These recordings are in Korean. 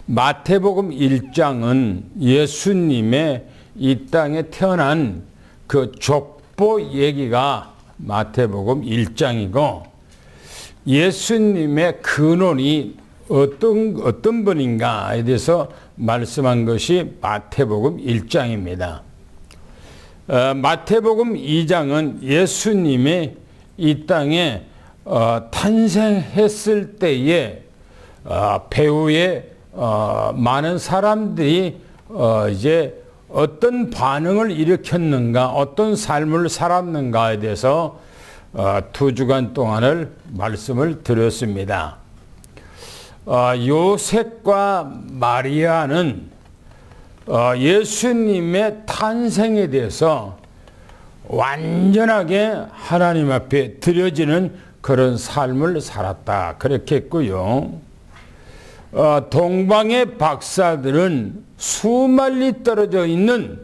마태복음 1장은 예수님의 이 땅에 태어난 그 족보 얘기가 마태복음 1장이고, 예수님의 근원이 어떤 분인가에 대해서 말씀한 것이 마태복음 1장입니다. 마태복음 2장은 예수님이 이 땅에 탄생했을 때에 배후에 많은 사람들이 이제 어떤 반응을 일으켰는가, 어떤 삶을 살았는가에 대해서 2주간 동안을 말씀을 드렸습니다. 요셉과 마리아는 예수님의 탄생에 대해서 완전하게 하나님 앞에 드려지는 그런 삶을 살았다, 그렇게 했고요. 동방의 박사들은 수만리 떨어져 있는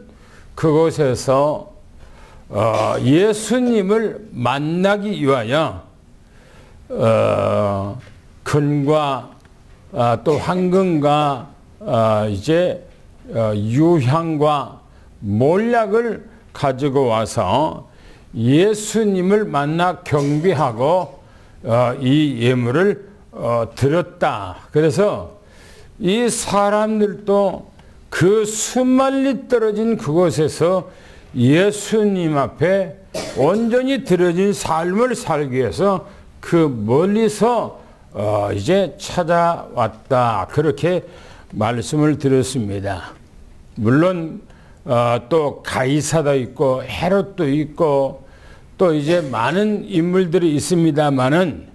그곳에서 예수님을 만나기 위하여 금과 또 황금과 이제 유향과 몰약을 가지고 와서 예수님을 만나 경배하고 이 예물을 드렸다. 그래서 이 사람들도 그 수만리 떨어진 그곳에서 예수님 앞에 온전히 드려진 삶을 살기 위해서 그 멀리서 이제 찾아왔다, 그렇게 말씀을 드렸습니다. 물론 또 가이사도 있고 헤롯도 있고 또 이제 많은 인물들이 있습니다만은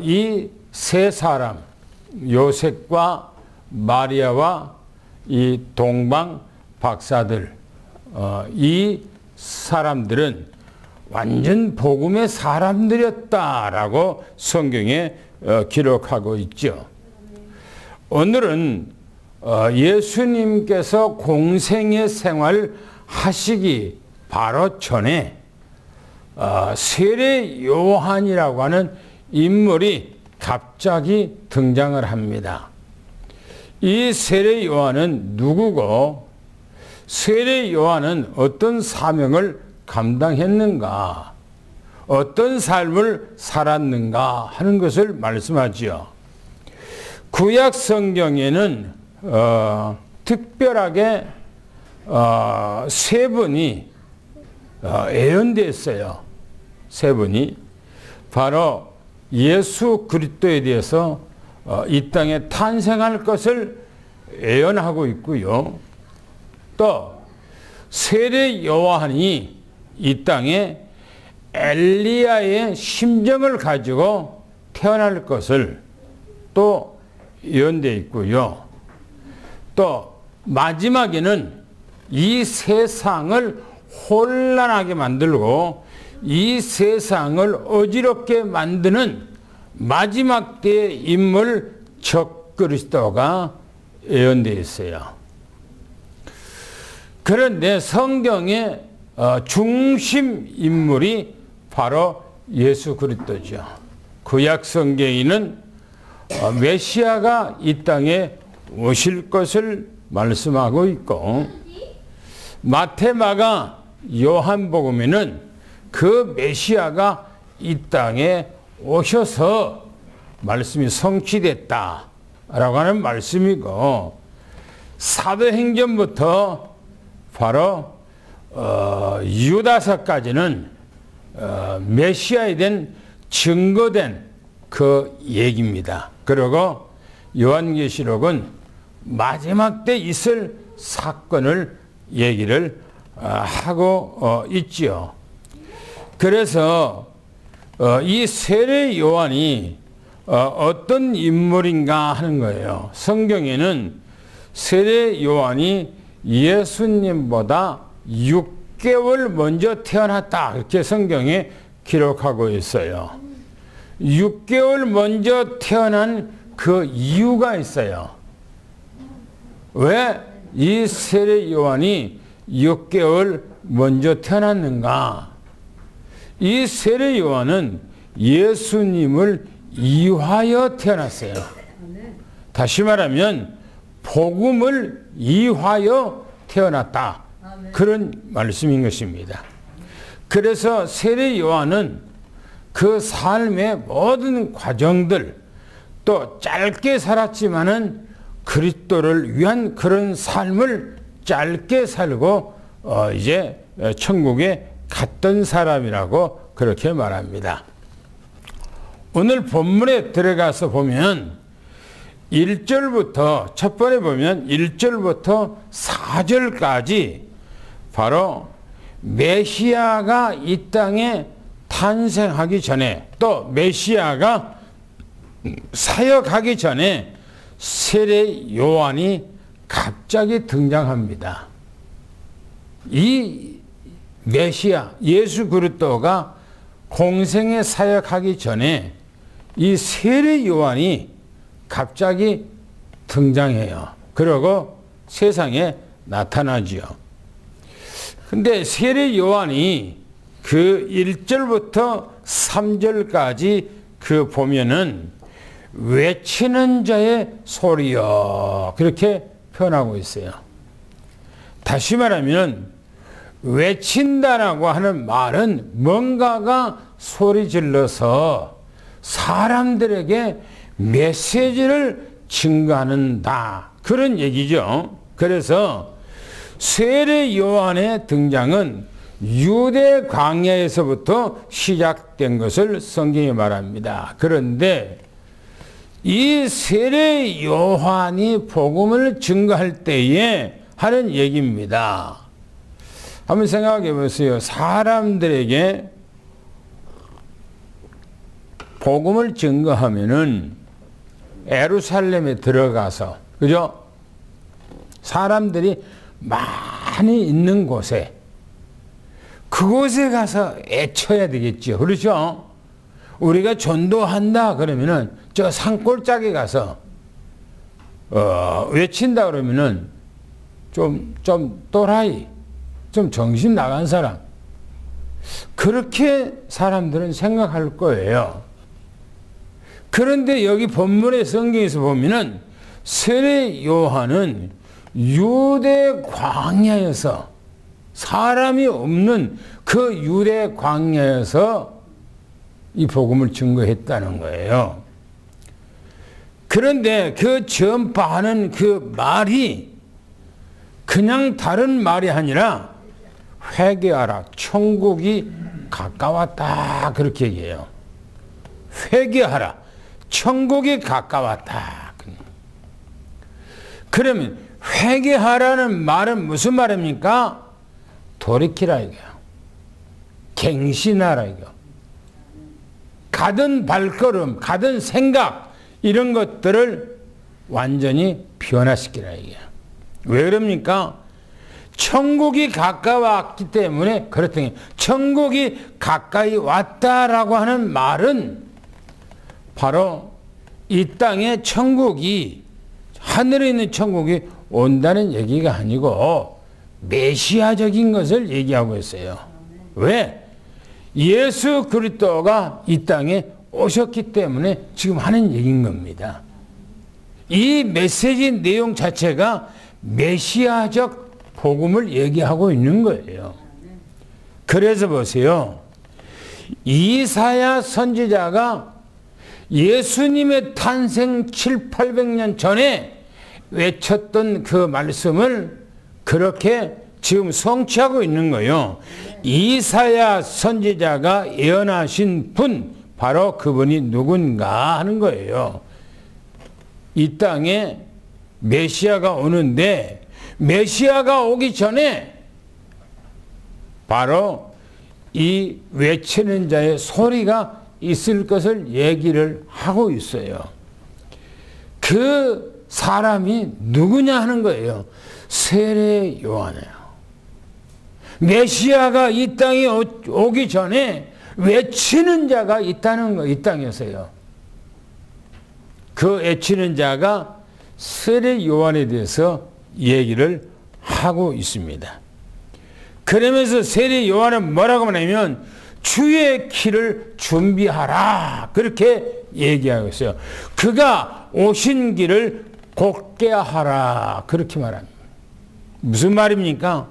이 세 사람, 요셉과 마리아와 이 동방 박사들, 이 사람들은 완전 복음의 사람들이었다라고 성경에 기록하고 있죠. 오늘은 예수님께서 공생의 생활 하시기 바로 전에 세례 요한이라고 하는 인물이 갑자기 등장을 합니다. 이 세례 요한은 누구고, 세례 요한은 어떤 사명을 감당했는가, 어떤 삶을 살았는가 하는 것을 말씀하지요. 구약 성경에는 특별하게 세 분이 예언되어 있어요. 세 분이 바로 예수 그리스도에 대해서 이 땅에 탄생할 것을 예언하고 있고요. 또 세례 요한이 이 땅에 엘리야의 심정을 가지고 태어날 것을 또 예언되어 있고요. 또 마지막에는 이 세상을 혼란하게 만들고 이 세상을 어지럽게 만드는 마지막 때의 인물 적그리스도가 예언되어 있어요. 그런데 성경의 중심 인물이 바로 예수 그리스도죠. 구약 성경에는 메시아가 이 땅에 오실 것을 말씀하고 있고, 마태, 마가, 요한복음에는 그 메시아가 이 땅에 오셔서 말씀이 성취됐다라고 하는 말씀이고, 사도행전부터 바로 유다서까지는 메시아에 대한 증거된 그 얘기입니다. 그리고 요한계시록은 마지막 때 있을 사건을 얘기를 하고 있지요. 그래서 이 세례 요한이 어떤 인물인가 하는 거예요. 성경에는 세례 요한이 예수님보다 6개월 먼저 태어났다, 이렇게 성경에 기록하고 있어요. 6개월 먼저 태어난 그 이유가 있어요. 왜 이 세례 요한이 6개월 먼저 태어났는가? 이 세례 요한은 예수님을 이유하여 태어났어요. 다시 말하면 복음을 이화하여 태어났다. 그런 말씀인 것입니다. 그래서 세례 요한은 그 삶의 모든 과정들, 또 짧게 살았지만은 그리스도를 위한 그런 삶을 짧게 살고 이제 천국에 갔던 사람이라고 그렇게 말합니다. 오늘 본문에 들어가서 보면 1절부터 첫 번에 보면 1절부터 4절까지 바로 메시아가 이 땅에 탄생하기 전에, 또 메시아가 사역하기 전에 세례 요한이 갑자기 등장합니다. 이 메시아 예수 그리스도가 공생에 사역하기 전에 이 세례 요한이 갑자기 등장해요. 그리고 세상에 나타나지요. 근데 세례 요한이 그 1절부터 3절까지 그 보면은 외치는 자의 소리요, 그렇게 표현하고 있어요. 다시 말하면 외친다라고 하는 말은 뭔가가 소리 질러서 사람들에게 메시지를 증거하는다, 그런 얘기죠. 그래서 세례 요한의 등장은 유대 광야에서부터 시작된 것을 성경이 말합니다. 그런데 이 세례 요한이 복음을 증거할 때에 하는 얘기입니다. 한번 생각해 보세요. 사람들에게 복음을 증거하면은 예루살렘에 들어가서, 그죠? 사람들이 많이 있는 곳에, 그곳에 가서 애쳐야 되겠죠. 그렇죠? 우리가 전도한다 그러면은 저 산골짜기 가서 외친다 그러면은 좀 또라이, 좀 정신 나간 사람, 그렇게 사람들은 생각할 거예요. 그런데 여기 본문의 성경에서 보면은 세례 요한은 유대 광야에서, 사람이 없는 그 유대 광야에서 이 복음을 증거했다는 거예요. 그런데 그 전파하는 그 말이 그냥 다른 말이 아니라 회개하라, 천국이 가까웠다, 그렇게 얘기해요. 회개하라, 천국이 가까웠다. 그러면 회개하라는 말은 무슨 말입니까? 돌이키라 이거야. 갱신하라 이거. 가던 발걸음, 가던 생각, 이런 것들을 완전히 변화시키라 이거야. 왜 그럽니까? 천국이 가까웠기 때문에 그렇다니, 천국이 가까이 왔다라고 하는 말은 바로 이 땅에 천국이, 하늘에 있는 천국이 온다는 얘기가 아니고 메시아적인 것을 얘기하고 있어요. 왜? 예수 그리스도가 이 땅에 오셨기 때문에 지금 하는 얘기인 겁니다. 이 메시지 내용 자체가 메시아적 복음을 얘기하고 있는 거예요. 그래서 보세요. 이사야 선지자가 예수님의 탄생 700~800년 전에 외쳤던 그 말씀을 그렇게 지금 성취하고 있는 거예요. 이사야 선지자가 예언하신 분, 바로 그분이 누군가 하는 거예요. 이 땅에 메시아가 오는데, 메시아가 오기 전에 바로 이 외치는 자의 소리가 있을 것을 얘기를 하고 있어요. 그 사람이 누구냐 하는 거예요. 세례 요한이에요. 메시아가 이 땅에 오기 전에 외치는 자가 있다는 거, 이 땅에서요. 그 외치는 자가 세례 요한에 대해서 얘기를 하고 있습니다. 그러면서 세례 요한은 뭐라고 하냐면 주의 길을 준비하라, 그렇게 얘기하고 있어요. 그가 오신 길을 곧게 하라. 그렇게 말합니다. 무슨 말입니까?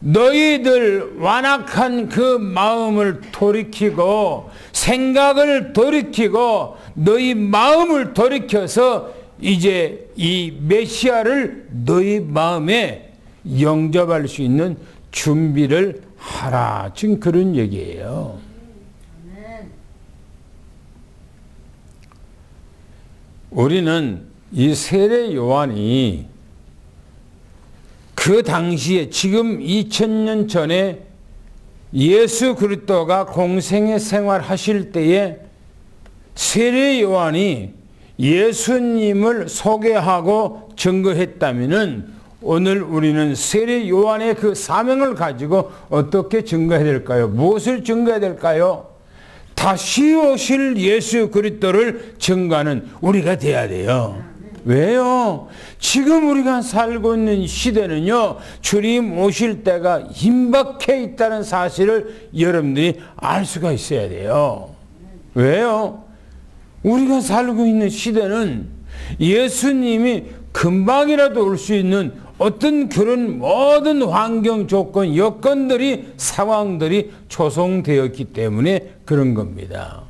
너희들 완악한 그 마음을 돌이키고 생각을 돌이키고 너희 마음을 돌이켜서 이제 이 메시아를 너희 마음에 영접할 수 있는 준비를 하라. 지금 그런 얘기예요. 우리는 이 세례 요한이 그 당시에 지금 2000년 전에 예수 그리스도가 공생의 생활하실 때에 세례 요한이 예수님을 소개하고 증거했다면은 오늘 우리는 세례 요한의 그 사명을 가지고 어떻게 증거해야 될까요? 무엇을 증거해야 될까요? 다시 오실 예수 그리스도를 증거하는 우리가 돼야 돼요. 왜요? 지금 우리가 살고 있는 시대는요, 주님 오실 때가 임박해 있다는 사실을 여러분들이 알 수가 있어야 돼요. 왜요? 우리가 살고 있는 시대는 예수님이 금방이라도 올 수 있는 어떤 그런 모든 환경 조건, 여건들이, 상황들이 조성되었기 때문에 그런 겁니다.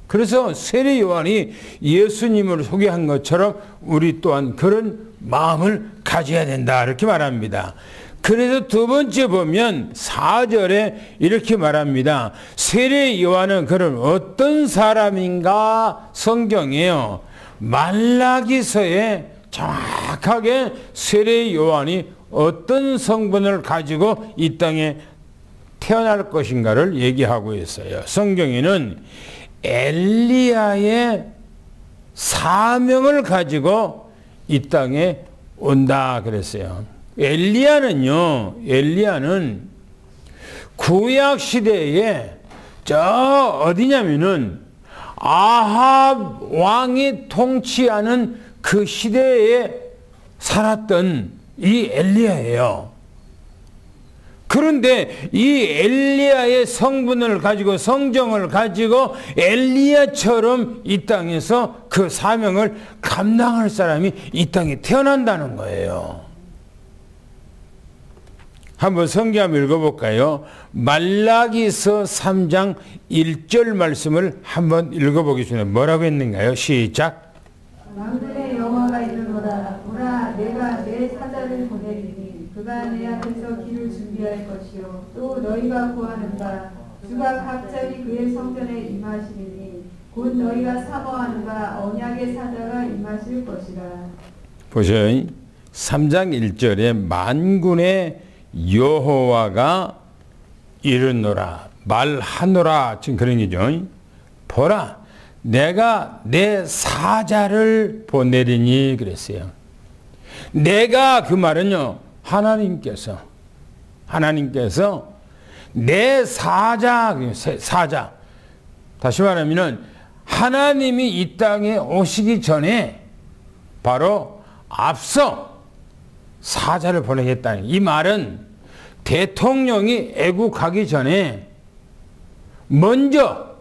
그래서 세례 요한이 예수님을 소개한 것처럼 우리 또한 그런 마음을 가져야 된다. 이렇게 말합니다. 그래서 두 번째 보면 4절에 이렇게 말합니다. 세례 요한은 그런 어떤 사람인가 성경이에요. 말라기서에 정확하게 세례 요한이 어떤 성분을 가지고 이 땅에 태어날 것인가를 얘기하고 있어요. 성경에는 엘리야의 사명을 가지고 이 땅에 온다 그랬어요. 엘리야는 구약 시대에 저 어디냐면은 아합 왕이 통치하는 그 시대에 살았던 이 엘리야예요. 그런데 이 엘리야의 성분을 가지고 성정을 가지고 엘리야처럼 이 땅에서 그 사명을 감당할 사람이 이 땅에 태어난다는 거예요. 한번 성경 한번 읽어볼까요? 말라기서 3장 1절 말씀을 한번 읽어보겠습니다. 뭐라고 했는가요? 시작. 만군의 여호와가 이르노라. 보라, 내가 내 사자를 보내리니 그가 내 앞에서 길을 준비할 것이요 또 너희가 구하는 바 주가 갑자기 그의 성전에 임하시리니 곧 너희가 사모하는 바 언약의 사자가 임하실 것이라. 보세요. 3장 1절에 만군의 여호와가 이르노라 말하노라 지금 그런 얘기죠. 보라, 내가 내 사자를 보내리니 그랬어요. 내가 그 말은요, 하나님께서 내 사자 다시 말하면은 하나님이 이 땅에 오시기 전에 바로 앞서 사자를 보내겠다는 이 말은 대통령이 애국하기 전에 먼저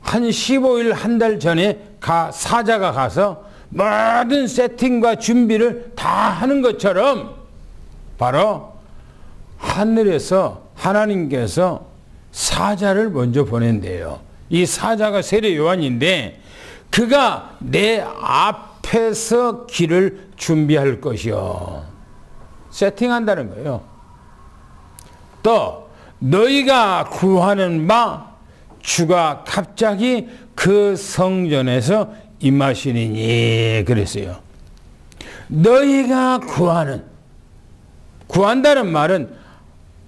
한 15일 한 달 전에 사자가 가서 모든 세팅과 준비를 다 하는 것처럼 바로 하늘에서 하나님께서 사자를 먼저 보낸대요. 이 사자가 세례 요한인데 그가 내 앞에서 길을 준비할 것이요. 세팅한다는 거예요. 또 너희가 구하는 바 주가 갑자기 그 성전에서 임하시리니 그랬어요. 너희가 구한다는 말은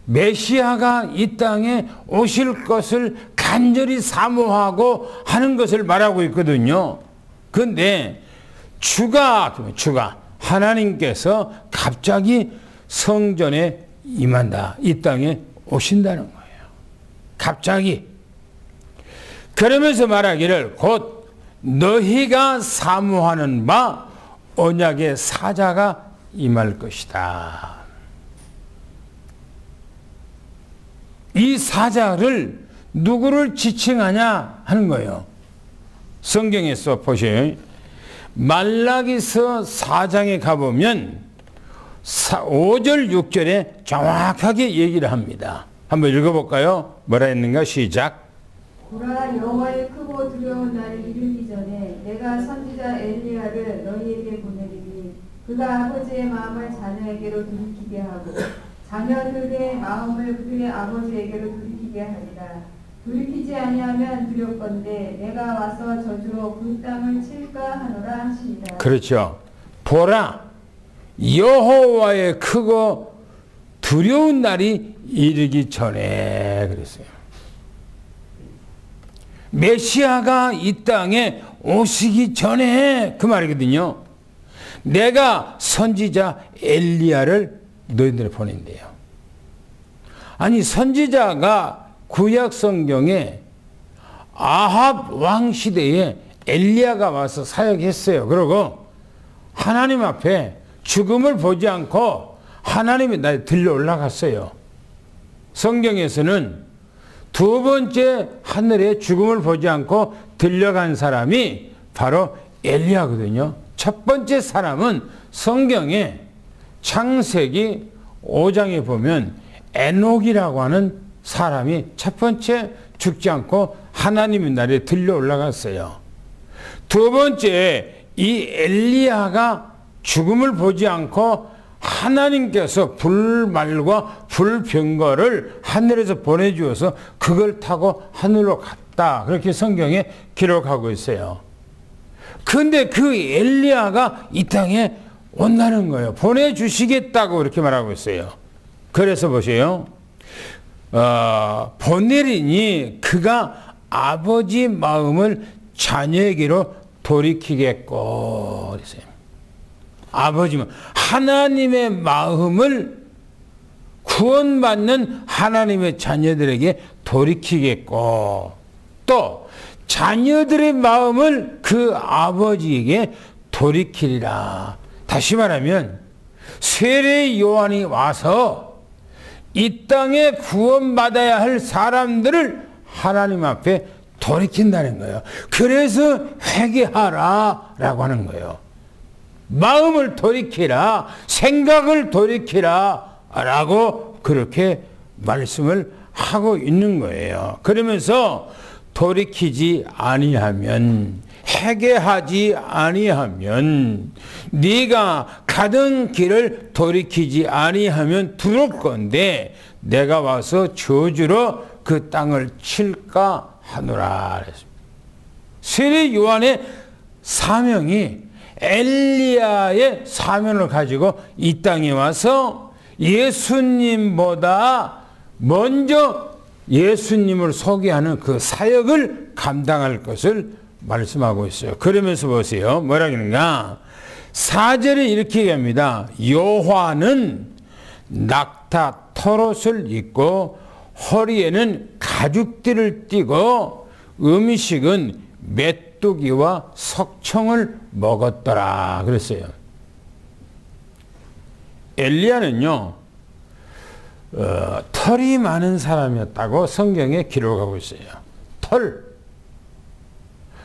메시아가 이 땅에 오실 것을 간절히 사모하고 하는 것을 말하고 있거든요. 그런데 주가 하나님께서 갑자기 성전에 임한다. 이 땅에 오신다는 거예요. 갑자기. 그러면서 말하기를 곧 너희가 사모하는 바 언약의 사자가 임할 것이다. 이 사자를 누구를 지칭하냐 하는 거예요. 성경에서 보세요. 말라기서 4장에 가보면 5절 6절에 정확하게 얘기를 합니다. 한번 읽어볼까요? 뭐라 했는가? 시작. 보라, 여호와의 크고 두려운 날이 이르기 전에 내가 선지자 엘리야를 너희에게 보내리니 그가 아버지의 마음을 자녀에게로 돌이키게 하고 자녀들의 마음을 그들의 아버지에게로 돌이키게 하리라. 돌이키지 아니하면 두렵건대 내가 와서 저주로 그 땅을 칠까 하노라 하시니라. 그렇죠. 보라, 여호와의 크고 두려운 날이 이르기 전에 그랬어요. 메시아가 이 땅에 오시기 전에 그 말이거든요. 내가 선지자 엘리야를 너희들에 보낸대요. 아니, 선지자가 구약 성경에 아합 왕 시대에 엘리야가 와서 사역했어요. 그리고 하나님 앞에 죽음을 보지 않고 하나님의 날에 들려 올라갔어요. 성경에서는 두 번째 하늘에 죽음을 보지 않고 들려간 사람이 바로 엘리야거든요. 첫 번째 사람은 성경에 창세기 5장에 보면 에녹이라고 하는 사람이 첫 번째 죽지 않고 하나님의 날에 들려 올라갔어요. 두 번째 이 엘리야가 죽음을 보지 않고 하나님께서 불말과 불병거를 하늘에서 보내주어서 그걸 타고 하늘로 갔다. 그렇게 성경에 기록하고 있어요. 근데 그 엘리야가 이 땅에 온다는 거예요. 보내주시겠다고 그렇게 말하고 있어요. 그래서 보세요. 보내리니 그가 아버지 마음을 자녀에게로 돌이키겠고 그랬어요. 아버지 마음, 하나님의 마음을 구원받는 하나님의 자녀들에게 돌이키겠고 또 자녀들의 마음을 그 아버지에게 돌이키리라. 다시 말하면 세례 요한이 와서 이 땅에 구원받아야 할 사람들을 하나님 앞에 돌이킨다는 거예요. 그래서 회개하라 라고 하는 거예요. 마음을 돌이키라, 생각을 돌이키라 라고 그렇게 말씀을 하고 있는 거예요. 그러면서 돌이키지 아니하면, 회개하지 아니하면, 네가 가던 길을 돌이키지 아니하면 두렵건대 내가 와서 저주로 그 땅을 칠까 하노라. 세례 요한의 사명이 엘리야의 사명을 가지고 이 땅에 와서 예수님보다 먼저 예수님을 소개하는 그 사역을 감당할 것을 말씀하고 있어요. 그러면서 보세요. 뭐라 그러는가? 4절에 이렇게 얘기합니다. 요한은 낙타 털옷을 입고 허리에는 가죽띠를 띠고 음식은 메뚜기와 석청을 먹었더라 그랬어요. 엘리야는요 털이 많은 사람이었다고 성경에 기록하고 있어요. 털.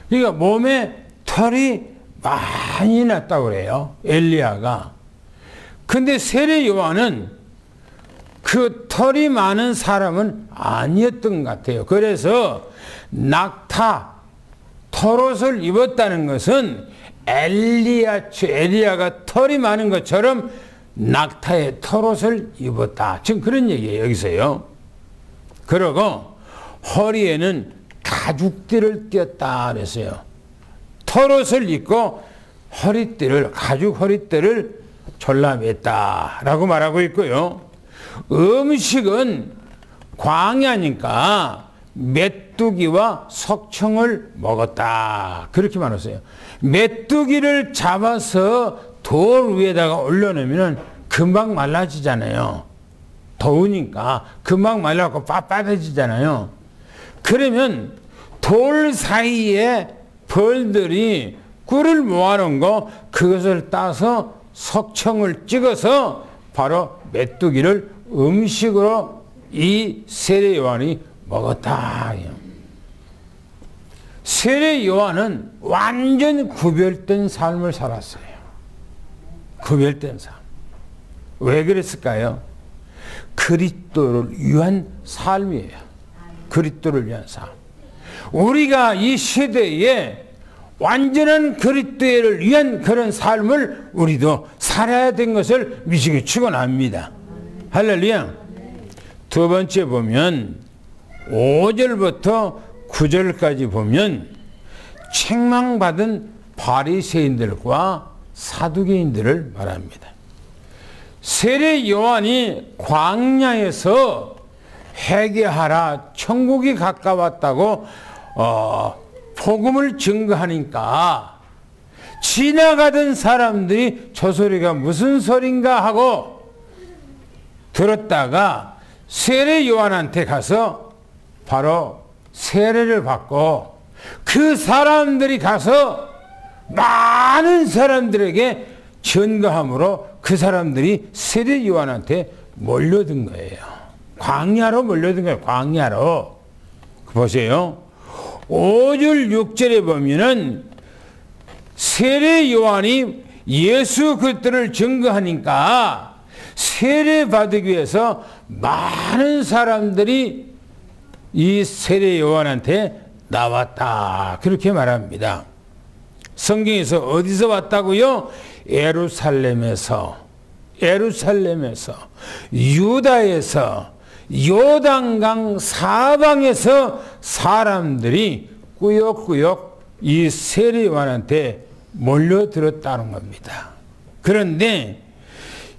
그러니까 몸에 털이 많이 났다고 그래요. 엘리야가. 근데 세례 요한은 그 털이 많은 사람은 아니었던 것 같아요. 그래서 낙타 털옷을 입었다는 것은 엘리야가 털이 많은 것처럼 낙타의 털옷을 입었다. 지금 그런 얘기예요. 여기서요. 그리고 허리에는 가죽띠를 띄었다 그랬어요. 털옷을 입고 허리띠를, 가죽 허리띠를 졸라맸다 라고 말하고 있고요. 음식은 광야니까 메뚜기와 석청을 먹었다 그렇게 말했어요. 메뚜기를 잡아서 돌 위에다가 올려놓으면 금방 말라지잖아요. 더우니까 금방 말라갖고 빳빳해지잖아요. 그러면 돌 사이에 벌들이 꿀을 모아놓은 거 그것을 따서 석청을 찍어서 바로 메뚜기를 음식으로 이 세례 요한이 먹었다. 세례 요한은 완전 구별된 삶을 살았어요. 구별된 삶. 왜 그랬을까요? 그리스도를 위한 삶이에요. 그리스도를 위한 삶. 우리가 이 시대에 완전한 그리스도를 위한 그런 삶을 우리도 살아야 된 것을 미시기 축원합니다. 할렐루야. 두 번째 보면 5절부터 9절까지 보면 책망받은 바리새인들과 사두개인들을 말합니다. 세례 요한이 광야에서 회개하라 천국이 가까웠다고 복음을 증거하니까 지나가던 사람들이 저 소리가 무슨 소린가 하고 들었다가 세례 요한한테 가서 바로 세례를 받고 그 사람들이 가서 많은 사람들에게 전가함으로 그 사람들이 세례 요한한테 몰려든 거예요. 광야로 몰려든 거예요. 광야로. 보세요. 5절 6절에 보면은 세례 요한이 예수 그리스도를 증거하니까 세례 받기 위해서 많은 사람들이 이 세례 요한한테 나왔다. 그렇게 말합니다. 성경에서 어디서 왔다고요? 예루살렘에서, 유다에서, 요단강 사방에서 사람들이 꾸역꾸역 이 세례 요한한테 몰려들었다는 겁니다. 그런데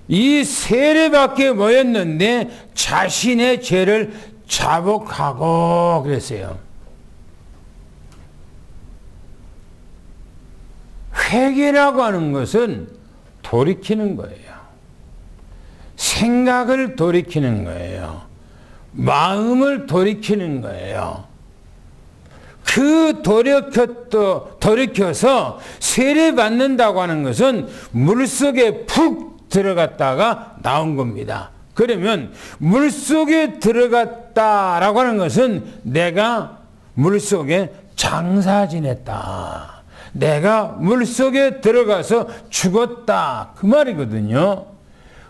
이 세례밖에 모였는데 자신의 죄를 자복하고 그랬어요. 회개라고 하는 것은 돌이키는 거예요. 생각을 돌이키는 거예요. 마음을 돌이키는 거예요. 그 돌이켜서 세례 받는다고 하는 것은 물속에 푹 들어갔다가 나온 겁니다. 그러면 물속에 들어갔다라고 하는 것은 내가 물속에 장사 지냈다. 내가 물속에 들어가서 죽었다. 그 말이거든요.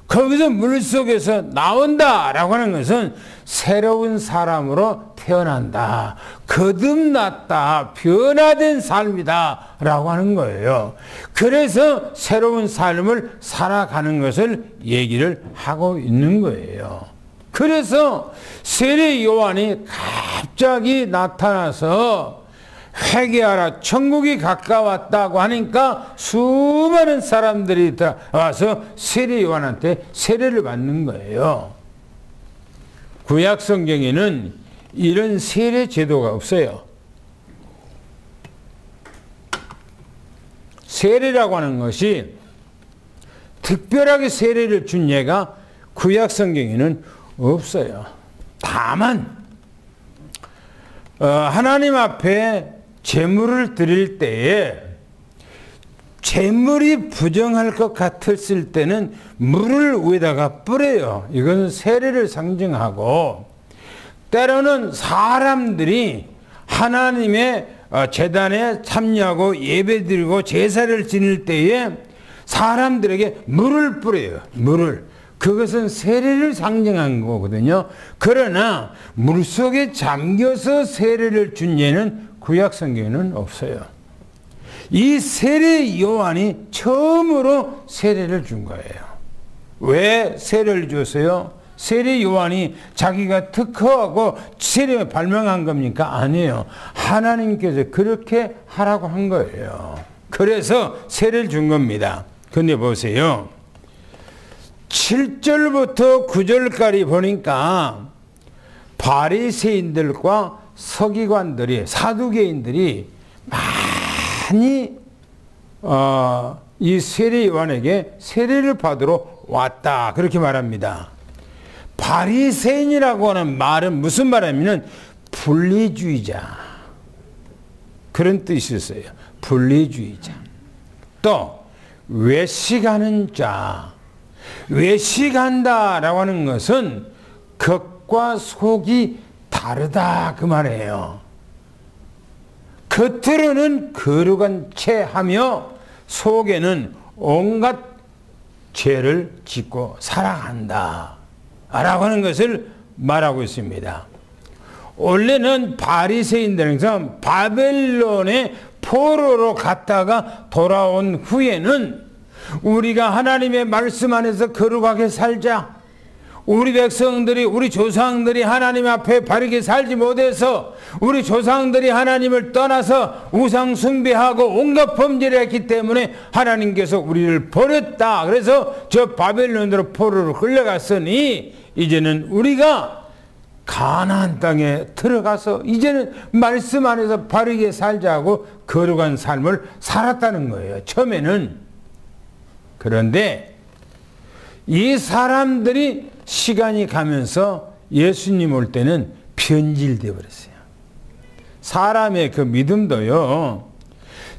거기서 물속에서 나온다라고 하는 것은 새로운 사람으로 태어난다. 거듭났다. 변화된 삶이다. 라고 하는 거예요. 그래서 새로운 삶을 살아가는 것을 얘기를 하고 있는 거예요. 그래서 세례 요한이 갑자기 나타나서 회개하라 천국이 가까웠다고 하니까 수많은 사람들이 와서 세례 요한한테 세례를 받는 거예요. 구약 성경에는 이런 세례 제도가 없어요. 세례라고 하는 것이 특별하게 세례를 준 예가 구약 성경에는 없어요. 다만 하나님 앞에 제물을 드릴 때에 제물이 부정할 것 같았을 때는 물을 위에다가 뿌려요. 이건 세례를 상징하고, 때로는 사람들이 하나님의 제단에 참여하고 예배드리고 제사를 지낼 때에 사람들에게 물을 뿌려요. 물을. 그것은 세례를 상징한 거거든요. 그러나 물속에 잠겨서 세례를 준 예는 구약 성경에는 없어요. 이 세례 요한이 처음으로 세례를 준 거예요. 왜 세례를 줬어요? 세례 요한이 자기가 특허하고 세례를 발명한 겁니까? 아니에요. 하나님께서 그렇게 하라고 한 거예요. 그래서 세례를 준 겁니다. 근데 보세요. 7절부터 9절까지 보니까 바리새인들과 서기관들이, 사두개인들이 많이 이 세례 요한에게 세례를 받으러 왔다. 그렇게 말합니다. 바리새인이라고 하는 말은 무슨 말이냐면 분리주의자. 그런 뜻이 있어요. 분리주의자. 또 외식하는 자. 외식한다라고 하는 것은 겉과 속이 다르다 그 말이에요. 겉으로는 거룩한 채 하며 속에는 온갖 죄를 짓고 살아간다 라고 하는 것을 말하고 있습니다. 원래는 바리새인들은 바벨론의 포로로 갔다가 돌아온 후에는 우리가 하나님의 말씀 안에서 거룩하게 살자, 우리 백성들이, 우리 조상들이 하나님 앞에 바르게 살지 못해서 우리 조상들이 하나님을 떠나서 우상 숭배하고 온갖 범죄를 했기 때문에 하나님께서 우리를 버렸다. 그래서 저 바벨론으로 포로로 끌려갔으니 이제는 우리가 가나안 땅에 들어가서 이제는 말씀 안에서 바르게 살자고 거룩한 삶을 살았다는 거예요. 처음에는. 그런데 이 사람들이 시간이 가면서 예수님 올 때는 변질되어 버렸어요. 사람의 그 믿음도요,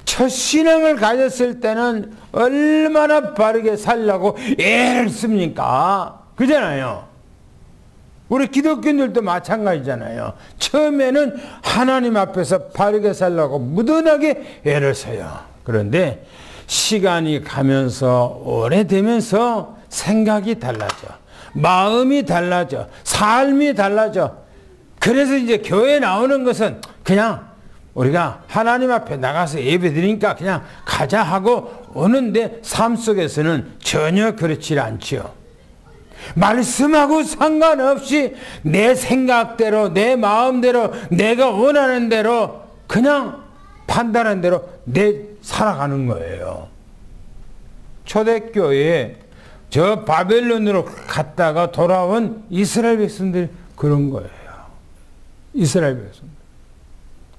첫 신앙을 가졌을 때는 얼마나 바르게 살려고 애를 씁니까? 그잖아요. 우리 기독교인들도 마찬가지잖아요. 처음에는 하나님 앞에서 바르게 살려고 무던하게 애를 써요. 그런데 시간이 가면서 오래되면서 생각이 달라져. 마음이 달라져. 삶이 달라져. 그래서 이제 교회에 나오는 것은 그냥 우리가 하나님 앞에 나가서 예배 드리니까 그냥 가자 하고 오는데 삶 속에서는 전혀 그렇지 않지요. 말씀하고 상관없이 내 생각대로, 내 마음대로, 내가 원하는 대로 그냥 판단한 대로 살아가는 거예요. 초대교회에 저 바벨론으로 갔다가 돌아온 이스라엘 백성들이 그런 거예요. 이스라엘 백성들.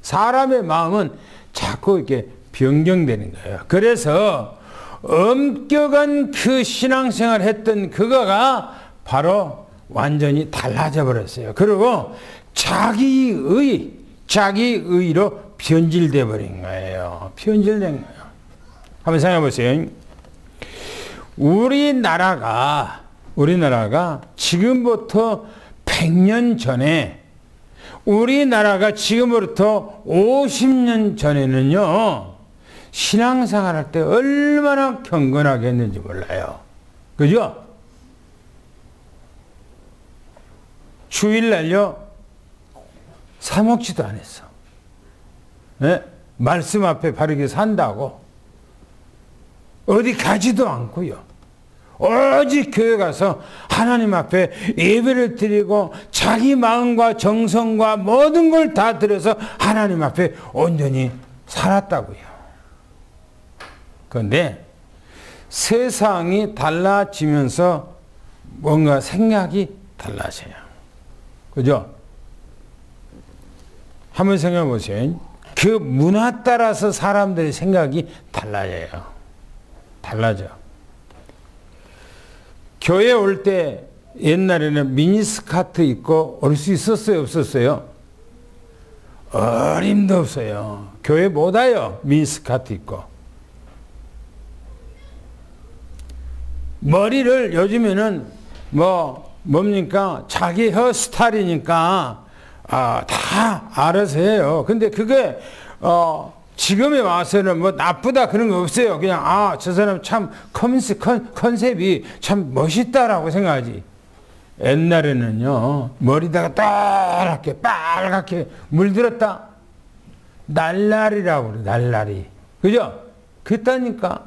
사람의 마음은 자꾸 이렇게 변경되는 거예요. 그래서 엄격한 그 신앙생활 했던 그거가 바로 완전히 달라져 버렸어요. 그리고 자기의로 변질돼 버린 거예요. 변질된 거예요. 한번 생각해 보세요. 우리나라가 지금부터 100년 전에, 우리나라가 지금부터 50년 전에는요, 신앙생활 할 때 얼마나 경건하게 했는지 몰라요. 그죠? 주일날요, 사먹지도 안 했어. 네? 말씀 앞에 바르게 산다고. 어디 가지도 않고요. 오직 교회 가서 하나님 앞에 예배를 드리고 자기 마음과 정성과 모든 걸 다 들여서 하나님 앞에 온전히 살았다고요. 그런데 세상이 달라지면서 뭔가 생각이 달라져요. 그죠? 한번 생각해 보세요. 그 문화 따라서 사람들의 생각이 달라져요. 달라져. 교회 올 때 옛날에는 미니스커트 입고 올 수 있었어요? 없었어요? 어림도 없어요. 교회 못 와요. 미니스커트 입고. 머리를 요즘에는 뭡니까? 자기 헤어스타일이니까 다 알아서 해요. 근데 그게 지금에 와서는 뭐 나쁘다 그런 거 없어요. 그냥 저 사람 참 컨셉이 참 멋있다라고 생각하지. 옛날에는요, 머리다가 빨갛게 물들었다. 날라리라고 그래. 날라리. 그죠? 그랬다니까.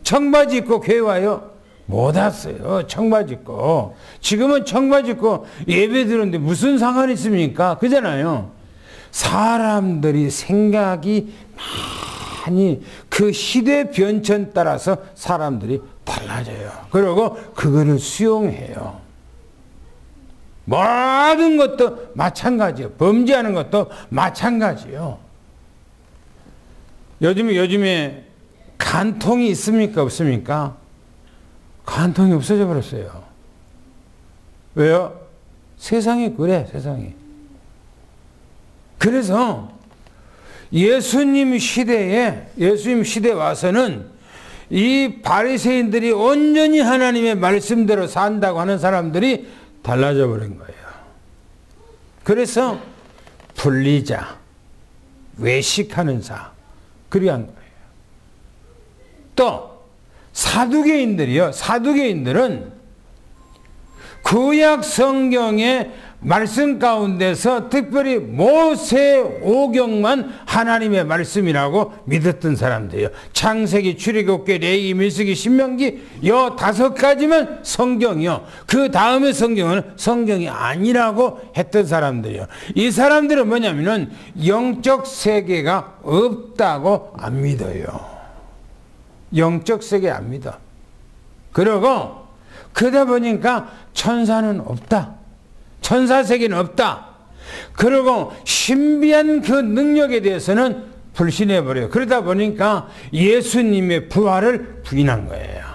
청바지 입고 교회 와요? 못 왔어요. 청바지 입고. 지금은 청바지 입고 예배 드리는데 무슨 상관이 있습니까? 그잖아요. 사람들이 생각이 많이 그 시대 변천 따라서 사람들이 달라져요. 그리고 그거를 수용해요. 모든 것도 마찬가지예요. 범죄하는 것도 마찬가지예요. 요즘에 간통이 있습니까? 없습니까? 간통이 없어져 버렸어요. 왜요? 세상이 그래, 세상이. 그래서 예수님 시대에 와서는 이 바리새인들이 온전히 하나님의 말씀대로 산다고 하는 사람들이 달라져 버린 거예요. 그래서 분리자, 외식하는 자. 그리 한 거예요. 또 사두개인들이요. 사두개인들은 구약 성경의 말씀 가운데서 특별히 모세오경만 하나님의 말씀이라고 믿었던 사람들이에요. 창세기, 출애굽기, 레위기, 민수기, 신명기 요 5가지만 성경이요. 그 다음에 성경은 성경이 아니라고 했던 사람들이에요. 이 사람들은 뭐냐면은 영적 세계가 없다고 안 믿어요. 영적 세계 안 믿어. 그러고 그러다 보니까 천사는 없다. 천사 세계는 없다. 그리고 신비한 그 능력에 대해서는 불신해버려요. 그러다 보니까 예수님의 부활을 부인한 거예요.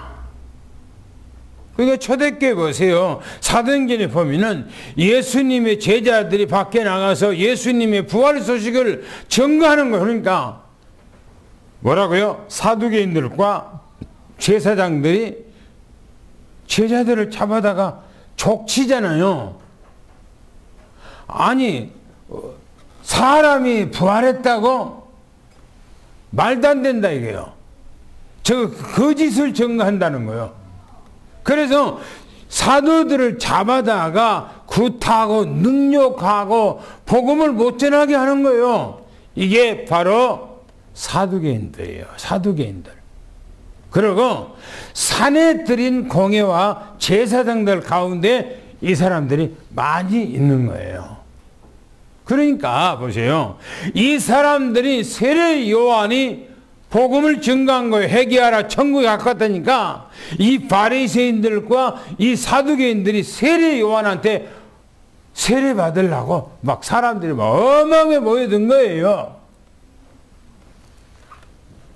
그러니까 초대교회 보세요. 사도행전에 보면은 예수님의 제자들이 밖에 나가서 예수님의 부활 소식을 증거하는 거예요. 그러니까 뭐라고요? 사두개인들과 제사장들이 제자들을 잡아다가 족치잖아요. 아니 사람이 부활했다고? 말도 안 된다 이게요. 저 거짓을 증거한다는 거예요. 그래서 사도들을 잡아다가 굿하고 능욕하고 복음을 못 전하게 하는 거예요. 이게 바로 사두개인들이에요. 사두개인들. 그리고 산에 들인 공회와 제사장들 가운데 이 사람들이 많이 있는 거예요. 그러니까 보세요. 이 사람들이 세례 요한이 복음을 증거한 거예요. 회개하라 천국에 가깝다니까 이 바리새인들과 이 사두개인들이 세례 요한한테 세례 받으려고 막 사람들이 막 어마어마하게 모여든 거예요.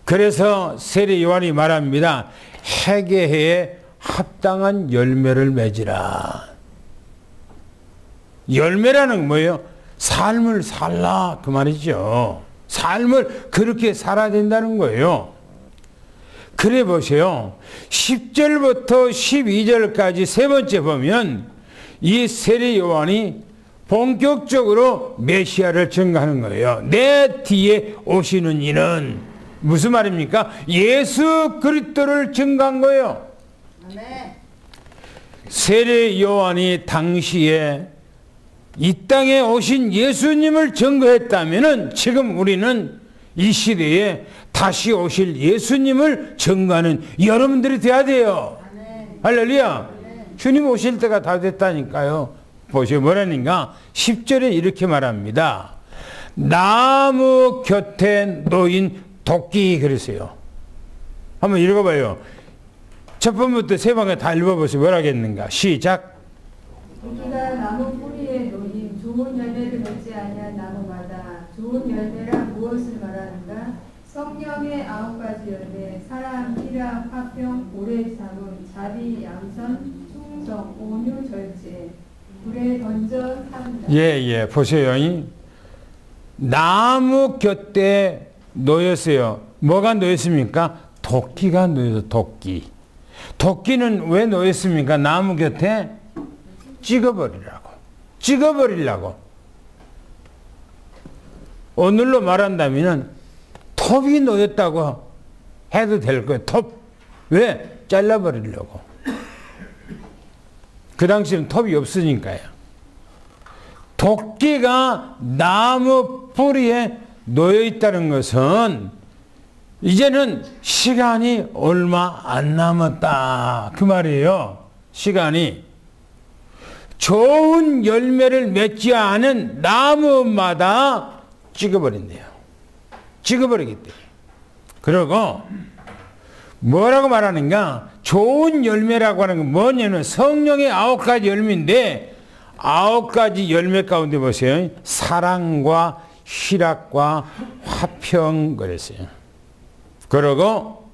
그래서 세례 요한이 말합니다. 회개해에 합당한 열매를 맺으라. 열매라는 건 뭐예요? 삶을 살라 그 말이죠. 삶을 그렇게 살아야 된다는 거예요. 그래 보세요. 10절부터 12절까지 세 번째 보면 이 세례 요한이 본격적으로 메시아를 증거하는 거예요. 내 뒤에 오시는 이는 무슨 말입니까? 예수 그리스도를 증거한 거예요. 세례 요한이 당시에 이 땅에 오신 예수님을 증거했다면은 지금 우리는 이 시대에 다시 오실 예수님을 증거하는 여러분들이 돼야 돼요. 할렐루야. 주님 오실 때가 다 됐다니까요. 보세요. 뭐라는가? 10절에 이렇게 말합니다. 나무 곁에 놓인 도끼 그랬어요. 한번 읽어봐요. 첫 번부터 세 번에 다 읽어보세요. 뭐라겠는가? 시작. 도끼가 나무 뿌리에 놓인 좋은 열매를 맺지 아니한 나무마다 좋은 열매라 무엇을 말하는가? 성령의 9가지 열매, 사랑, 희락, 화평, 오래 참음, 자비, 양선, 충성, 온유, 절제, 불에 던져 산다. 예, 보세요. 나무 곁에 놓였어요. 뭐가 놓였습니까? 도끼가 놓여서 도끼. 도끼는 왜 놓였습니까? 나무 곁에 찍어버리라고. 찍어버리려고. 오늘로 말한다면 톱이 놓였다고 해도 될 거예요. 톱. 왜? 잘라버리려고. 그 당시에는 톱이 없으니까요. 도끼가 나무 뿌리에 놓여있다는 것은 이제는 시간이 얼마 안 남았다 그 말이에요. 시간이. 좋은 열매를 맺지 않은 나무마다 찍어버린대요. 찍어버리기 때문에. 그리고 뭐라고 말하는가? 좋은 열매라고 하는 건 뭐냐면 성령의 9가지 열매인데 9가지 열매 가운데 보세요. 사랑과 희락과 화평 그랬어요. 그리고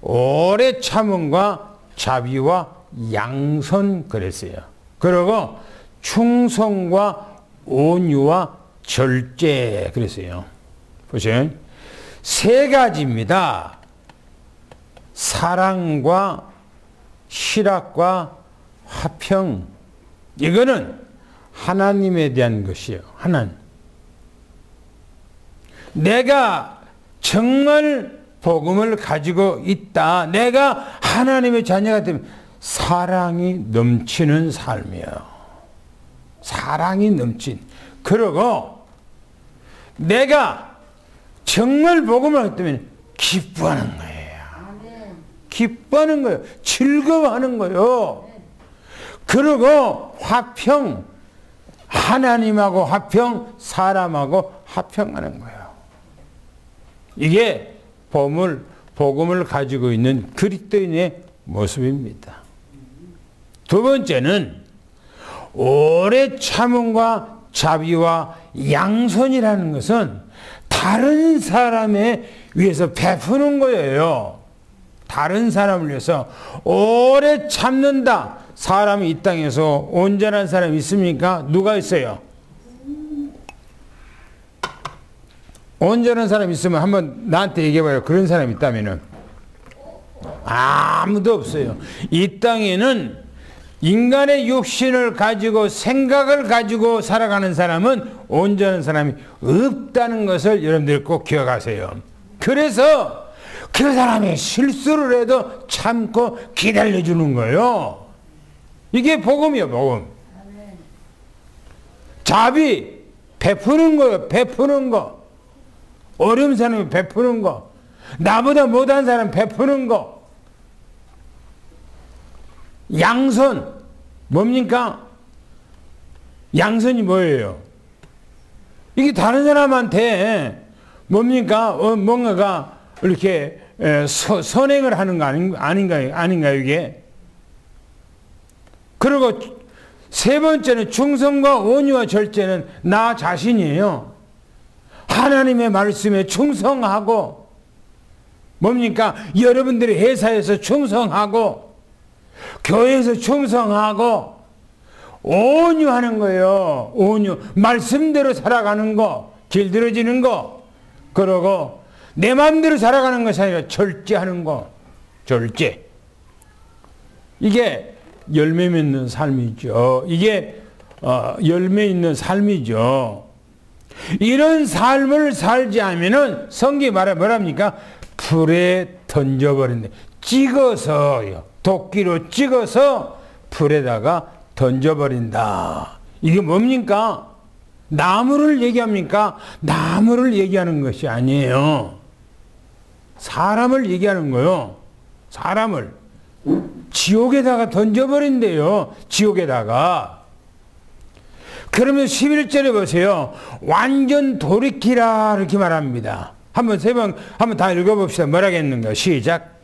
오래 참음과 자비와 양선 그랬어요. 그리고 충성과 온유와 절제 그랬어요. 보세요. 세 가지입니다. 사랑과 희락과 화평. 이거는 하나님에 대한 것이에요. 하나님. 내가 정말 복음을 가지고 있다. 내가 하나님의 자녀가 되면 사랑이 넘치는 삶이에요. 사랑이 넘친. 그리고 내가 정말 복음을 하기 때문에 기뻐하는 거예요. 기뻐하는 거예요. 즐거워하는 거예요. 그리고 화평, 하나님하고 화평, 사람하고 화평하는 거예요. 이게 복음을 가지고 있는 그리스도인의 모습입니다. 두 번째는 오래 참음과 자비와 양선이라는 것은 다른 사람에 위해서 베푸는 거예요. 다른 사람을 위해서 오래 참는다. 사람이 이 땅에서 온전한 사람이 있습니까? 누가 있어요? 온전한 사람이 있으면 한번 나한테 얘기해봐요. 그런 사람이 있다면은. 아무도 없어요. 이 땅에는 인간의 육신을 가지고 생각을 가지고 살아가는 사람은 온전한 사람이 없다는 것을 여러분들 꼭 기억하세요. 그래서 그 사람이 실수를 해도 참고 기다려주는 거예요. 이게 복음이에요. 복음. 자비 베푸는 거예요. 베푸는 거. 어려운 사람이 베푸는 거. 나보다 못한 사람 베푸는 거. 양선 뭡니까? 양선이 뭐예요? 이게 다른 사람한테 뭡니까? 뭔가가 이렇게 선행을 하는 거 아닌가요 이게? 그리고 세 번째는 충성과 온유와 절제는 나 자신이에요. 하나님의 말씀에 충성하고 뭡니까? 여러분들이 회사에서 충성하고 교회에서 충성하고 온유하는 거예요. 온유. 말씀대로 살아가는 거. 길들여지는 거. 그러고 내 마음대로 살아가는 것이 아니라 절제하는 거. 절제. 이게 열매 맺는 삶이죠. 이게 열매 있는 삶이죠. 이런 삶을 살지 않으면은 성경이 뭐랍니까? 불에 던져버린다. 찍어서요. 도끼로 찍어서 불에다가 던져버린다. 이게 뭡니까? 나무를 얘기합니까? 나무를 얘기하는 것이 아니에요. 사람을 얘기하는 거요. 사람을. 지옥에다가 던져버린대요. 지옥에다가. 그러면 11절에 보세요. 완전 돌이키라 이렇게 말합니다. 한번 다 읽어봅시다. 뭐라겠는가? 시작.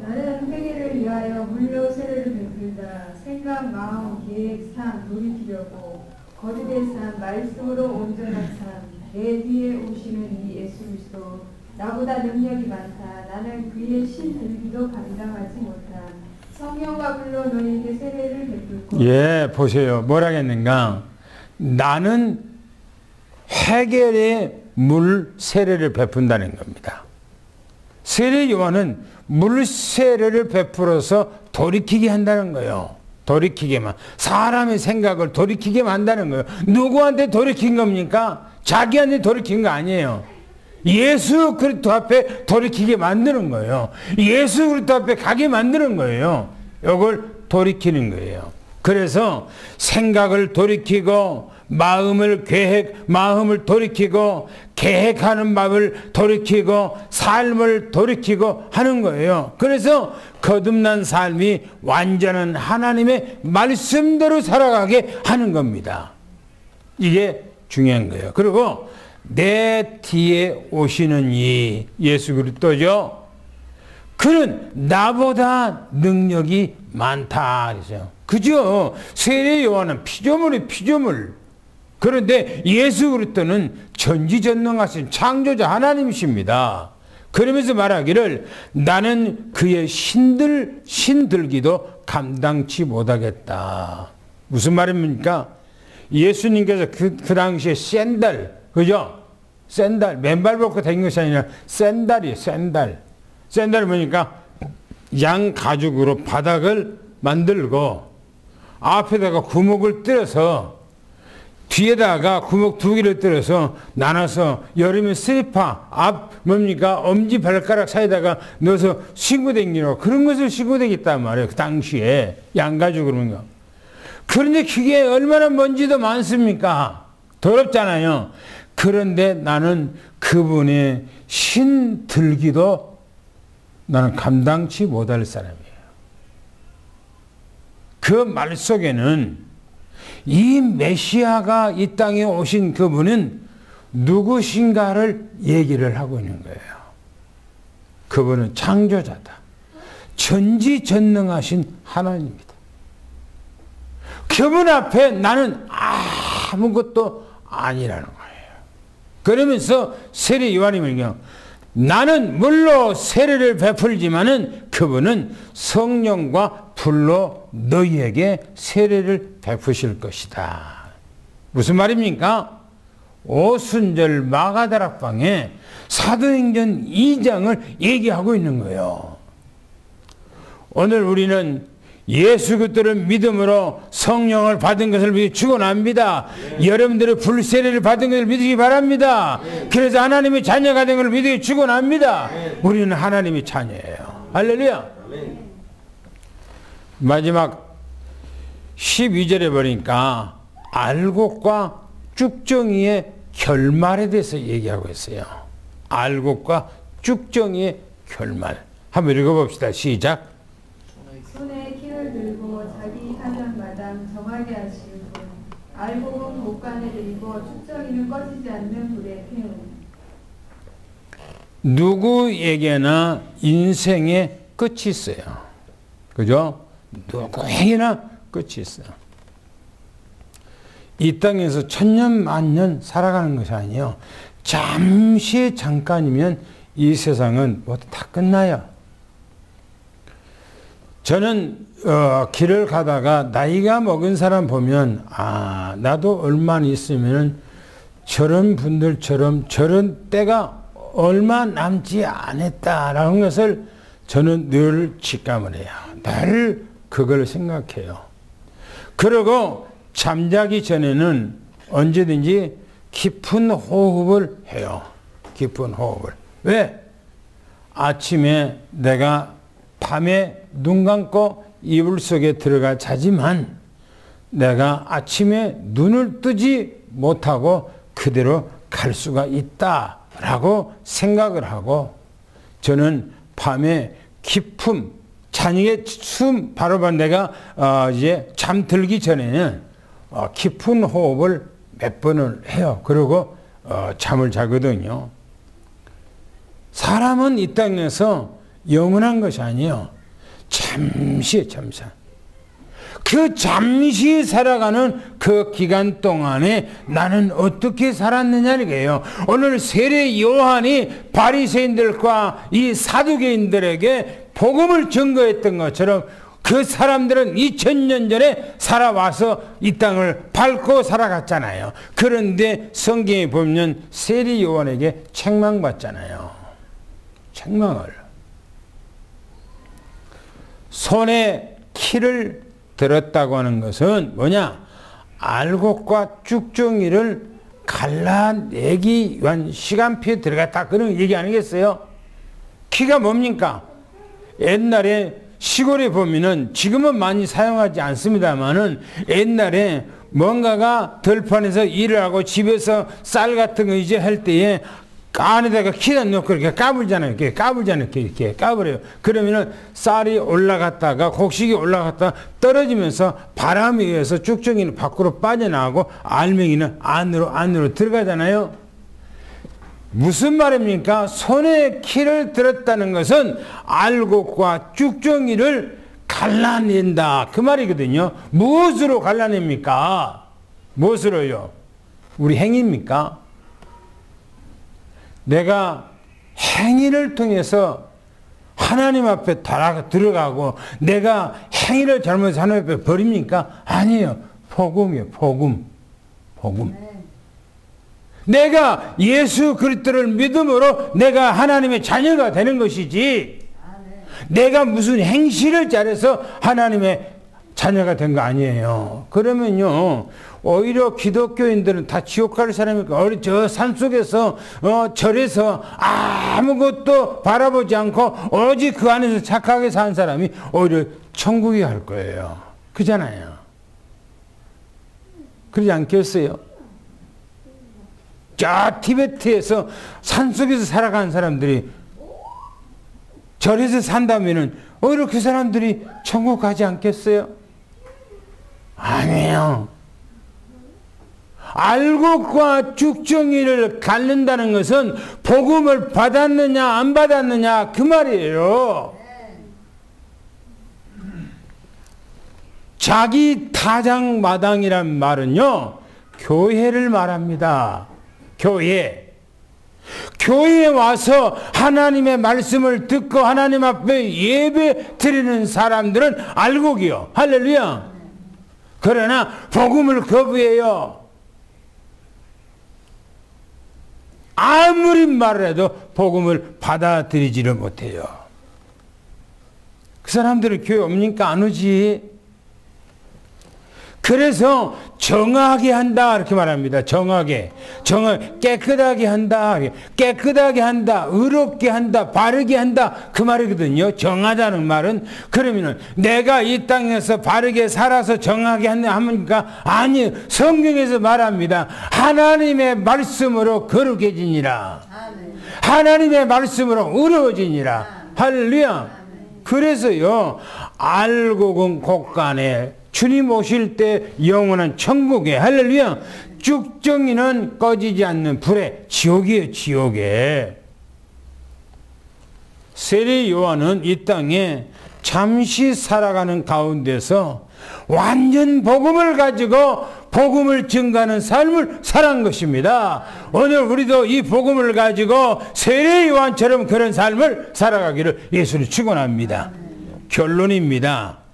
나는 회개를 위하여 물로 세례를 베풀다. 생각, 마음, 계획, 삶 돌이키려고 거듭의 삶, 말씀으로 온전한 삶. 내 뒤에 오시는 이 예수 그리스도 나보다 능력이 많다. 나는 그의 신 들기도 감당하지 못한 성령과 불로 너희에게 세례를 베풀고. 예, 보세요. 뭐라겠는가? 나는 해결의 물 세례를 베푼다는 겁니다. 세례 요한은 물 세례를 베풀어서 돌이키게 한다는 거예요. 돌이키게만. 사람의 생각을 돌이키게만 한다는 거예요. 누구한테 돌이킨 겁니까? 자기한테 돌이킨 거 아니에요. 예수 그리스도 앞에 돌이키게 만드는 거예요. 예수 그리스도 앞에 가게 만드는 거예요. 이걸 돌이키는 거예요. 그래서 생각을 돌이키고 마음을 돌이키고 계획하는 마음을 돌이키고 삶을 돌이키고 하는 거예요. 그래서 거듭난 삶이 완전한 하나님의 말씀대로 살아가게 하는 겁니다. 이게 중요한 거예요. 그리고 내 뒤에 오시는 이 예수 그리스도죠. 그는 나보다 능력이 많다 그러죠. 그죠? 세례 요한은 피조물이 피조물. 그런데 예수 그리스도는 전지전능하신 창조자 하나님이십니다. 그러면서 말하기를 나는 그의 신들기도 감당치 못하겠다. 무슨 말입니까? 예수님께서 그 당시에 샌들, 그죠? 샌들, 맨발 벗고 다닌 것이 아니라 샌들이에요, 샌들. 샌들이 뭐니까 양 가죽으로 바닥을 만들고 앞에다가 구멍을 뚫어서 뒤에다가 구멍 2개를 뚫어서 나눠서 여름에 슬리퍼 앞 뭡니까 엄지 발가락 사이에다가 넣어서 신고 다니고 그런 것을 신고 다녔단 말이에요. 그 당시에 양가죽 그런 거. 그런데 그게 얼마나 먼지도 많습니까? 더럽잖아요. 그런데 나는 그분의 신들기도 나는 감당치 못할 사람이에요. 그 말 속에는 이 메시아가 이 땅에 오신 그분은 누구신가를 얘기를 하고 있는 거예요. 그분은 창조자다. 전지전능하신 하나님입니다. 그분 앞에 나는 아무것도 아니라는 거예요. 그러면서 세례 요한이면요, 나는 물로 세례를 베풀지만은 그분은 성령과 불로 너희에게 세례를 베푸실 것이다. 무슨 말입니까? 오순절 마가다락방에 사도행전 2장을 얘기하고 있는 거예요. 오늘 우리는 예수 그리스도를 믿음으로 성령을 받은 것을 믿고 축원합니다. 여러분들의 불세례를 받은 것을 믿으시기 바랍니다. 그래서 하나님의 자녀가 된 것을 믿으시기 축원합니다. 우리는 하나님의 자녀예요. 할렐루야. 마지막 12절에 보니까 알곡과 쭉정이의 결말에 대해서 얘기하고 있어요. 알곡과 쭉정이의 결말. 한번 읽어봅시다. 시작. 손에 키를 들고 자기 사냥마당 정하게 하시는 분, 알곡은 목간에 들고 쭉정이는 꺼지지 않는 불에 태우는. 누구에게나 인생의 끝이 있어요. 그죠? 누구에게나 끝이 있어요. 이 땅에서 천년 만년 살아가는 것이 아니에요. 잠깐이면 이 세상은 모두 다 끝나요. 저는 길을 가다가 나이가 먹은 사람 보면 나도 얼마 있으면 저런 분들처럼 저런 때가 얼마 남지 않았다라는 것을 저는 늘 직감을 해요. 늘 그걸 생각해요. 그리고 잠자기 전에는 언제든지 깊은 호흡을 해요. 깊은 호흡을. 왜? 아침에 내가 밤에 눈 감고 이불 속에 들어가 자지만 내가 아침에 눈을 뜨지 못하고 그대로 갈 수가 있다라고 생각을 하고 저는 밤에 깊은 자녁에 숨 바로 내가 이제 잠들기 전에는 깊은 호흡을 몇 번을 해요. 그리고 잠을 자거든요. 사람은 이 땅에서 영원한 것이 아니에요. 잠시. 그 잠시 살아가는 그 기간 동안에 나는 어떻게 살았느냐는 오늘 세례 요한이 바리새인들과 이 사두개인들에게 복음을 증거했던 것처럼 그 사람들은 2000년 전에 살아와서 이 땅을 밟고 살아갔잖아요. 그런데 성경에 보면 세례 요한에게 책망받잖아요. 책망을. 손에 키를 들었다고 하는 것은 뭐냐? 알곡과 쭉정이를 갈라내기 위한 시간표에 들어갔다. 그런 얘기 아니겠어요? 키가 뭡니까? 옛날에 시골에 보면은 지금은 많이 사용하지 않습니다만은 옛날에 뭔가가 들판에서 일을 하고 집에서 쌀 같은 거 이제 할 때에 안에다가 키다 넣고 이렇게 까불잖아요. 이렇게 까불어요. 그러면은 쌀이 올라갔다가 곡식이 올라갔다가 떨어지면서 바람에 의해서 쭉정이는 밖으로 빠져나가고 알맹이는 안으로 들어가잖아요. 무슨 말입니까? 손에 키를 들었다는 것은 알곡과 쭉정이를 갈라낸다. 그 말이거든요. 무엇으로 갈라냅니까? 무엇으로요? 우리 행위입니까? 내가 행위를 통해서 하나님 앞에 들어가고 내가 행위를 잘못해서 하나님 앞에 버립니까? 아니에요. 복음이에요. 복음. 내가 예수 그리스도를 믿음으로 내가 하나님의 자녀가 되는 것이지 내가 무슨 행실을 잘해서 하나님의 자녀가 된 거 아니에요. 그러면요, 오히려 기독교인들은 다 지옥 갈 사람이니까 저 산속에서 절에서 아무것도 바라보지 않고 오직 그 안에서 착하게 산 사람이 오히려 천국에 갈 거예요. 그잖아요. 그러지 않겠어요? 저 티베트에서 산속에서 살아가는 사람들이 절에서 산다면은 오히려 그 사람들이 천국 가지 않겠어요? 아니에요. 알곡과 쭉정이를 갖는다는 것은 복음을 받았느냐 안 받았느냐 그 말이에요. 자기 타장마당이란 말은요, 교회를 말합니다. 교회에 와서 하나님의 말씀을 듣고 하나님 앞에 예배 드리는 사람들은 알곡이요. 할렐루야. 그러나 복음을 거부해요. 아무리 말을 해도 복음을 받아들이지를 못해요. 그 사람들은 교회 옵니까? 안 오지. 그래서 정하게 한다 이렇게 말합니다. 깨끗하게 한다, 깨끗하게 한다, 의롭게 한다, 바르게 한다 그 말이거든요. 정하자는 말은. 그러면은 내가 이 땅에서 바르게 살아서 정하게 합니까? 아니, 성경에서 말합니다. 하나님의 말씀으로 거룩해지니라. 하나님의 말씀으로 의로워지니라. 할렐루야. 그래서요, 알곡은 곳간에 주님 오실 때 영원한 천국에, 할렐루야, 쭉정이는 꺼지지 않는 불에, 지옥이에요, 지옥에. 세례 요한은 이 땅에 잠시 살아가는 가운데서 완전 복음을 가지고 복음을 증가하는 삶을 살아간 것입니다. 오늘 우리도 이 복음을 가지고 세례 요한처럼 그런 삶을 살아가기를 예수를 축원합니다. 결론입니다.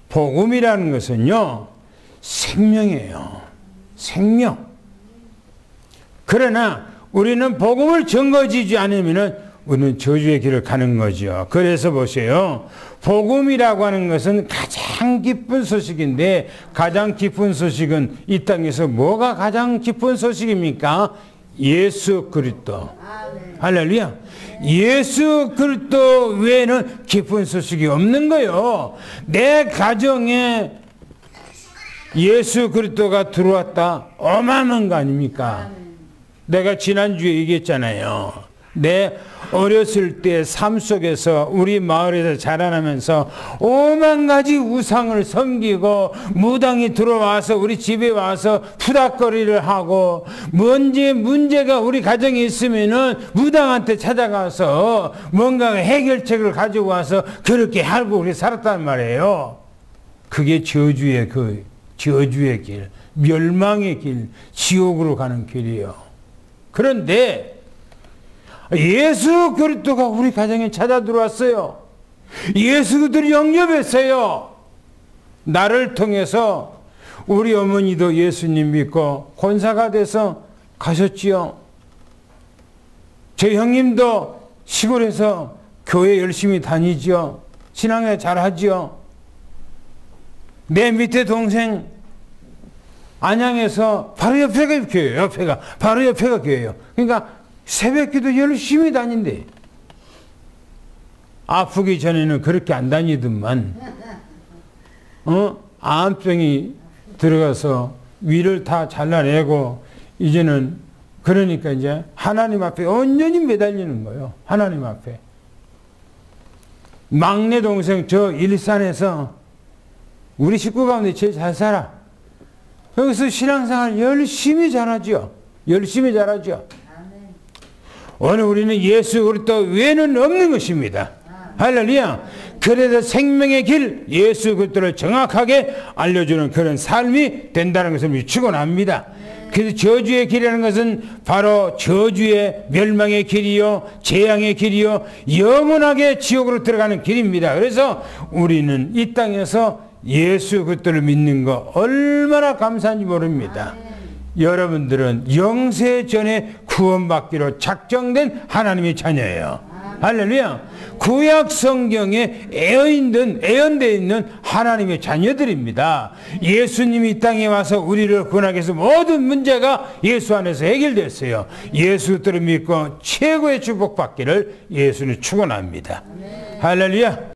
복음이라는 것은요, 생명이에요. 생명. 그러나 우리는 복음을 증거지지 않으면 우리는 저주의 길을 가는 거죠. 그래서 보세요. 복음이라고 하는 것은 가장 기쁜 소식인데, 가장 기쁜 소식은 이 땅에서 뭐가 가장 기쁜 소식입니까? 예수 그리스도. 할렐루야. 예수 그리스도 외에는 기쁜 소식이 없는 거예요. 내 가정에 예수 그리스도가 들어왔다, 어마어마한 거 아닙니까? 내가 지난주에 얘기했잖아요. 내 어렸을 때 삶 속에서 우리 마을에서 자라나면서 오만 가지 우상을 섬기고 무당이 들어와서 우리 집에 와서 푸닥거리를 하고, 문제가 우리 가정에 있으면은 무당한테 찾아가서 뭔가 해결책을 가지고 와서 그렇게 살고 우리 살았단 말이에요. 그게 저주의 길, 멸망의 길, 지옥으로 가는 길이에요. 그런데 예수 그리스도가 우리 가정에 찾아 들어왔어요. 예수 그리스도를 영접했어요. 나를 통해서 우리 어머니도 예수님 믿고 권사가 돼서 가셨지요. 제 형님도 시골에서 교회 열심히 다니죠. 신앙에 잘하지요. 내 밑에 동생 안양에서 바로 옆에가 교회예요. 바로 옆에가 교회예요. 그러니까 새벽기도 열심히 다닌대. 아프기 전에는 그렇게 안 다니더만, 암병이 들어가서 위를 다 잘라내고, 이제는 그러니까 이제 하나님 앞에 온전히 매달리는 거예요. 하나님 앞에. 막내 동생 저 일산에서 우리 식구 가운데 제일 잘 살아. 여기서 신앙생활 열심히 잘하죠. 오늘 우리는 예수 그리스도 외에는 없는 것입니다. 할렐루야. 그래서 생명의 길, 예수 그리스도를 정확하게 알려주는 그런 삶이 된다는 것을 축원합니다. 그래서 저주의 길이라는 것은 바로 저주의 멸망의 길이요, 재앙의 길이요, 영원하게 지옥으로 들어가는 길입니다. 그래서 우리는 이 땅에서 예수 그리스도를 믿는 거 얼마나 감사한지 모릅니다. 여러분들은 영세 전에 구원받기로 작정된 하나님의 자녀예요. 할렐루야. 구약 성경에 애연되어 있는 하나님의 자녀들입니다. 예수님이 이 땅에 와서 우리를 구원하기 위해서 모든 문제가 예수 안에서 해결됐어요. 예수 들을 믿고 최고의 축복받기를 예수는 축원합니다. 할렐루야.